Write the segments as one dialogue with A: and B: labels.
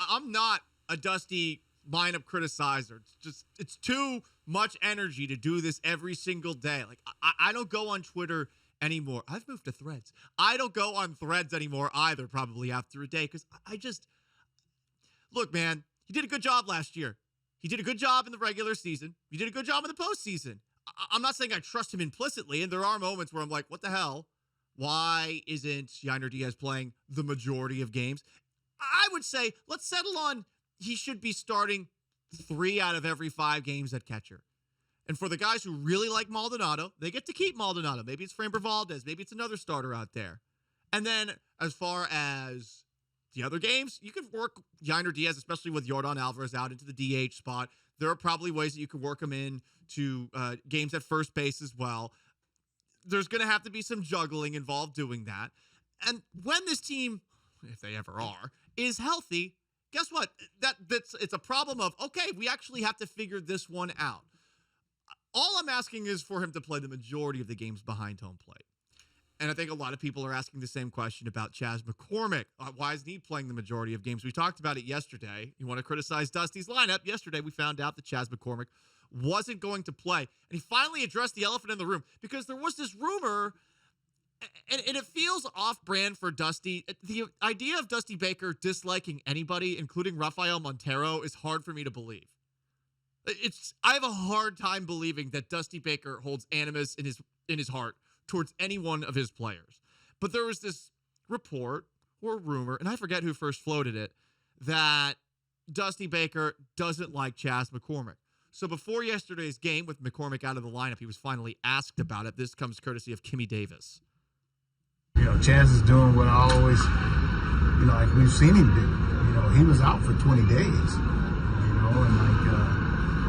A: I'm not a Dusty lineup criticizer. It's too much energy to do this every single day. Like, I don't go on Twitter anymore. I've moved to Threads. I don't go on Threads anymore either, probably after a day, because look, man, he did a good job last year. He did a good job in the regular season. He did a good job in the postseason. I'm not saying I trust him implicitly, and there are moments where I'm like, what the hell? Why isn't Yainer Diaz playing the majority of games? I would say let's settle on he should be starting 3 out of every 5 games at catcher. And for the guys who really like Maldonado, they get to keep Maldonado. Maybe it's Framber Valdez. Maybe it's another starter out there. And then as far as the other games, you can work Yainer Diaz, especially with Yordan Alvarez out into the DH spot. There are probably ways that you can work him in to games at first base as well. There's going to have to be some juggling involved doing that. And when this team, if they ever are, is healthy, guess what? It's a problem of, okay, we actually have to figure this one out. All I'm asking is for him to play the majority of the games behind home plate. And I think a lot of people are asking the same question about Chas McCormick. Why isn't he playing the majority of games? We talked about it yesterday. You want to criticize Dusty's lineup? Yesterday, we found out that Chas McCormick wasn't going to play. And he finally addressed the elephant in the room because there was this rumor, and it feels off-brand for Dusty. The idea of Dusty Baker disliking anybody, including Rafael Montero, is hard for me to believe. I have a hard time believing that Dusty Baker holds animus in his heart towards any one of his players. But there was this report or rumor, and I forget who first floated it, that Dusty Baker doesn't like Chas McCormick. So before yesterday's game with McCormick out of the lineup, he was finally asked about it. This comes courtesy of Kimmy Davis.
B: Chas is doing what I always, like we've seen him do. He was out for 20 days, and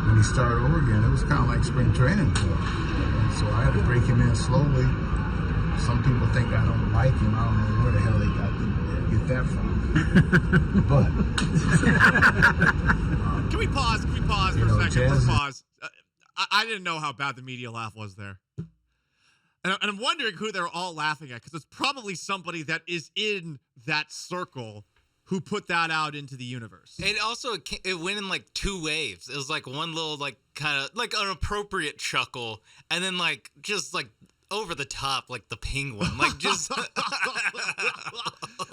B: when he started over again, it was kind of like spring training for him. And so I had to break him in slowly. Some people think I don't like him. I don't know where the hell they get that from. But
A: Can we pause for a second? Let's pause. I didn't know how bad the media laugh was there. And I'm wondering who they're all laughing at, because it's probably somebody that is in that circle who put that out into the universe.
C: It went in like 2 waves. It was like one little kind of like an appropriate chuckle, and then just over the top, like the penguin, just.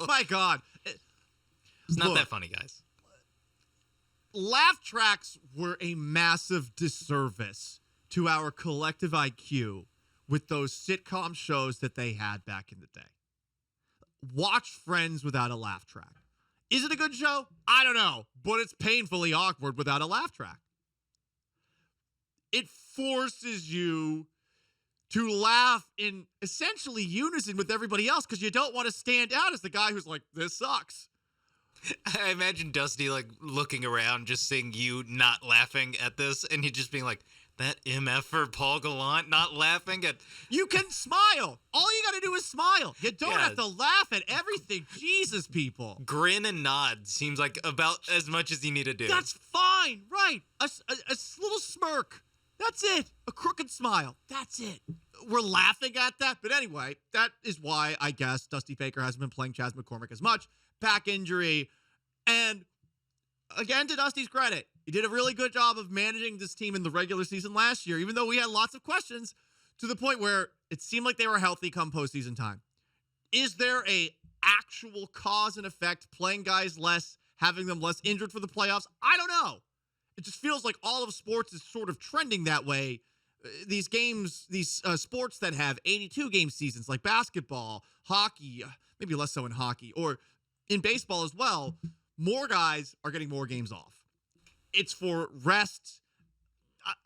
A: My God,
C: it's not that funny, guys.
A: Laugh tracks were a massive disservice to our collective IQ with those sitcom shows that they had back in the day. Watch Friends without a laugh track. Is it a good show? I don't know, but it's painfully awkward without a laugh track. It forces you to laugh in essentially unison with everybody else because you don't want to stand out as the guy who's like, this sucks.
C: I imagine Dusty looking around, just seeing you not laughing at this, and he just being like, that MFer Paul Gallant not laughing at.
A: You can smile. All you got to do is smile. You don't have to laugh at everything. Jesus, people.
C: Grin and nod seems like about as much as you need to do.
A: That's fine. Right. A little smirk. That's it. A crooked smile. That's it. We're laughing at that. But anyway, that is why I guess Dusty Baker hasn't been playing Chas McCormick as much. Back injury. And again, to Dusty's credit, he did a really good job of managing this team in the regular season last year, even though we had lots of questions, to the point where it seemed like they were healthy come postseason time. Is there a actual cause and effect, playing guys less, having them less injured for the playoffs? I don't know. It just feels like all of sports is sort of trending that way. These games, these sports that have 82-game seasons like basketball, hockey, maybe less so in hockey, or in baseball as well, more guys are getting more games off. It's for rest.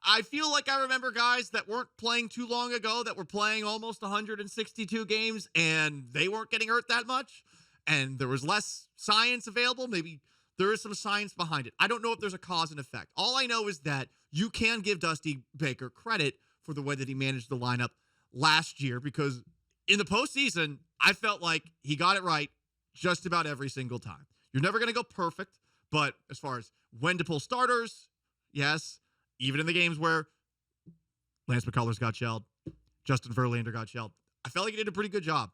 A: I feel like I remember guys that weren't playing too long ago that were playing almost 162 games and they weren't getting hurt that much. And there was less science available. Maybe there is some science behind it. I don't know if there's a cause and effect. All I know is that you can give Dusty Baker credit for the way that he managed the lineup last year, because in the postseason, I felt like he got it right just about every single time. You're never going to go perfect, but as far as when to pull starters, yes, even in the games where Lance McCullers got shelled, Justin Verlander got shelled, I felt like he did a pretty good job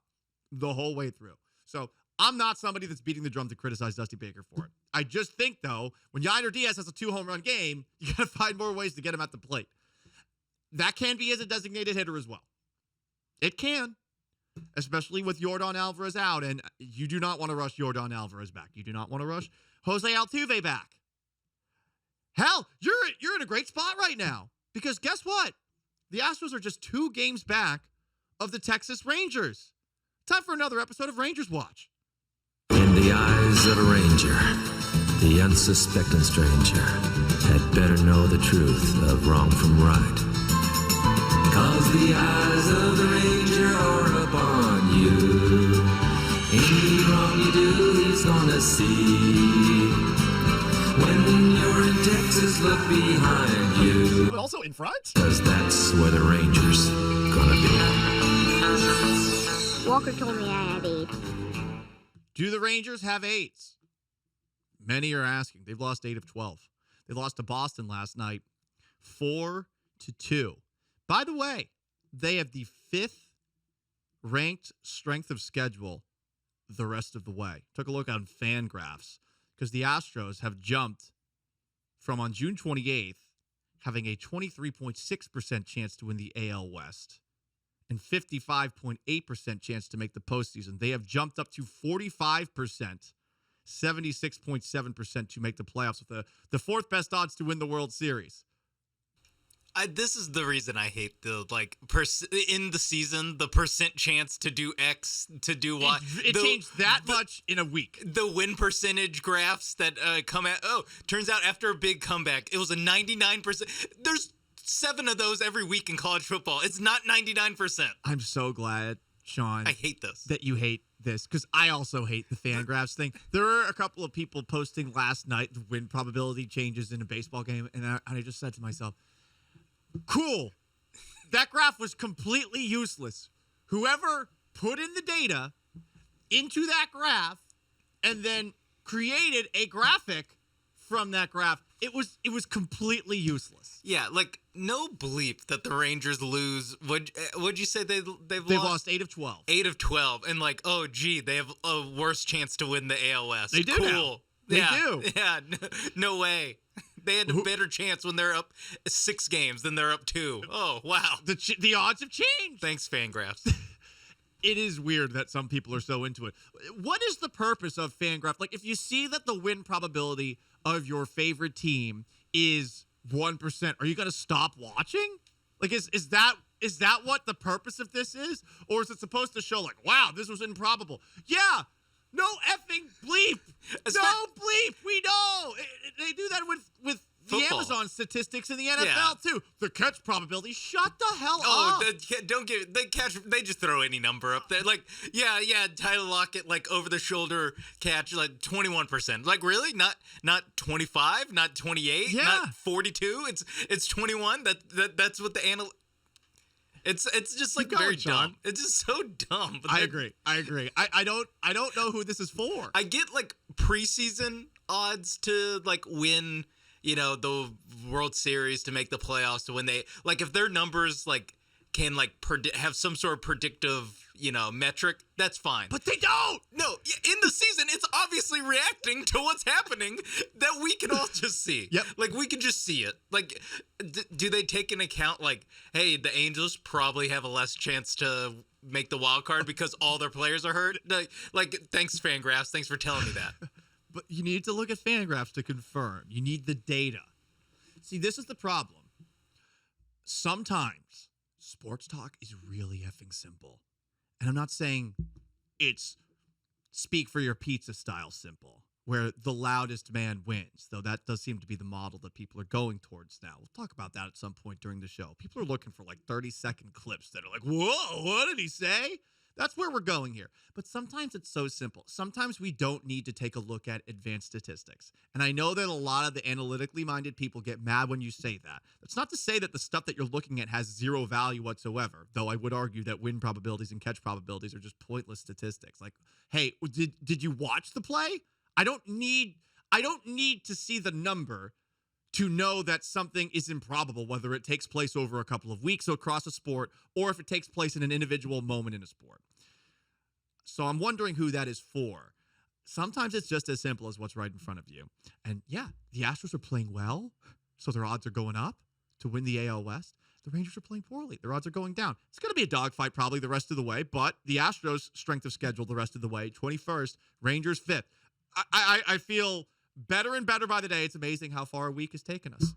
A: the whole way through. So I'm not somebody that's beating the drum to criticize Dusty Baker for it. I just think, though, when Yainer Diaz has a 2-home run game, you got to find more ways to get him at the plate. That can be as a designated hitter as well. It can, especially with Yordan Alvarez out, and you do not want to rush Yordan Alvarez back. You do not want to rush Jose Altuve back. Hell, you're in a great spot right now because guess what? The Astros are just 2 games back of the Texas Rangers. Time for another episode of Rangers Watch.
D: In the eyes of a ranger, the unsuspecting stranger had better know the truth of wrong from right. 'Cause the eyes of the ranger are upon you. Any wrong you do, he's gonna see. When you're in Texas, look behind you.
A: But also in front?
D: 'Cause that's where the ranger's gonna be.
E: Walker told me I had 8.
A: Do the Rangers have 8s? Many are asking. They've lost 8 of 12. They lost to Boston last night, 4-2. By the way, they have the 5th ranked strength of schedule the rest of the way. Took a look on Fangraphs because the Astros have jumped from on June 28th having a 23.6% chance to win the AL West and 55.8% chance to make the postseason. They have jumped up to 45%, 76.7% to make the playoffs with the 4th best odds to win the World Series.
C: This is the reason I hate the in the season the percent chance to do X to do Y.
A: It changed that much in a week.
C: The win percentage graphs that come out. Oh, turns out after a big comeback, it was a 99%. There's 7 of those every week in college football. It's not 99%.
A: I'm so glad, Sean.
C: I hate this.
A: That you hate this because I also hate the Fangraphs thing. There were a couple of people posting last night the win probability changes in a baseball game, and I just said to myself, cool. That graph was completely useless. Whoever put in the data into that graph and then created a graphic from that graph, it was completely useless.
C: Yeah, like no bleep that the Rangers lose. What'd you say they've
A: lost 8 of 12.
C: 8 of 12, and like, oh gee, they have a worse chance to win the AL West.
A: They do.
C: Cool.
A: Now. They do.
C: Yeah, no way. They had a better chance when they're up 6 games than they're up 2. Oh, wow.
A: The odds have changed.
C: Thanks, Fangraphs.
A: It is weird that some people are so into it. What is the purpose of Fangraph? Like, if you see that the win probability of your favorite team is 1%, are you going to stop watching? Like, is that what the purpose of this is? Or is it supposed to show, like, wow, this was improbable? Yeah. No effing bleep. No bleep. We know. They do that with the
C: Football.
A: Amazon statistics in the NFL too. The catch probability. Shut the hell
C: Oh,
A: up.
C: don't give they catch. They just throw any number up there. Like, yeah. Tyler Lockett, like over the shoulder catch, like 21%. Like, really? Not 25, not 28, not 42. It's 21. That's what the It's just like
A: Keep going,
C: very
A: Sean.
C: dumb. It's just so dumb. But
A: I agree. I don't know who this is for.
C: I get like preseason odds to like win, the World Series, to make the playoffs, to when they like if their numbers like can like have some sort of predictive, metric, that's fine.
A: But they don't.
C: No, in the season, it's obviously reacting to what's happening that we can all just see.
A: Yep. Like,
C: we can just see it. Like, do they take into account, like, hey, the Angels probably have a less chance to make the wild card because all their players are hurt? Like thanks, Fangraphs. Thanks for telling me that.
A: But you need to look at Fangraphs to confirm. You need the data. See, this is the problem. Sometimes sports talk is really effing simple. And I'm not saying it's speak for your pizza style simple, where the loudest man wins, though that does seem to be the model that people are going towards now. We'll talk about that at some point during the show. People are looking for like 30-second clips that are like, whoa, what did he say? That's where we're going here. But sometimes it's so simple. Sometimes we don't need to take a look at advanced statistics. And I know that a lot of the analytically minded people get mad when you say that. That's not to say that the stuff that you're looking at has zero value whatsoever, though I would argue that win probabilities and catch probabilities are just pointless statistics. Like, hey, did you watch the play? I don't need to see the number to know that something is improbable, whether it takes place over a couple of weeks across a sport or if it takes place in an individual moment in a sport. So I'm wondering who that is for. sometimes it's just as simple as what's right in front of you. And yeah, the Astros are playing well, so their odds are going up to win the AL West. The Rangers are playing poorly. Their odds are going down. It's going to be a dogfight probably the rest of the way, but the Astros' strength of schedule the rest of the way, 21st, Rangers 5th. I feel better and better by the day. It's amazing how far a week has taken us.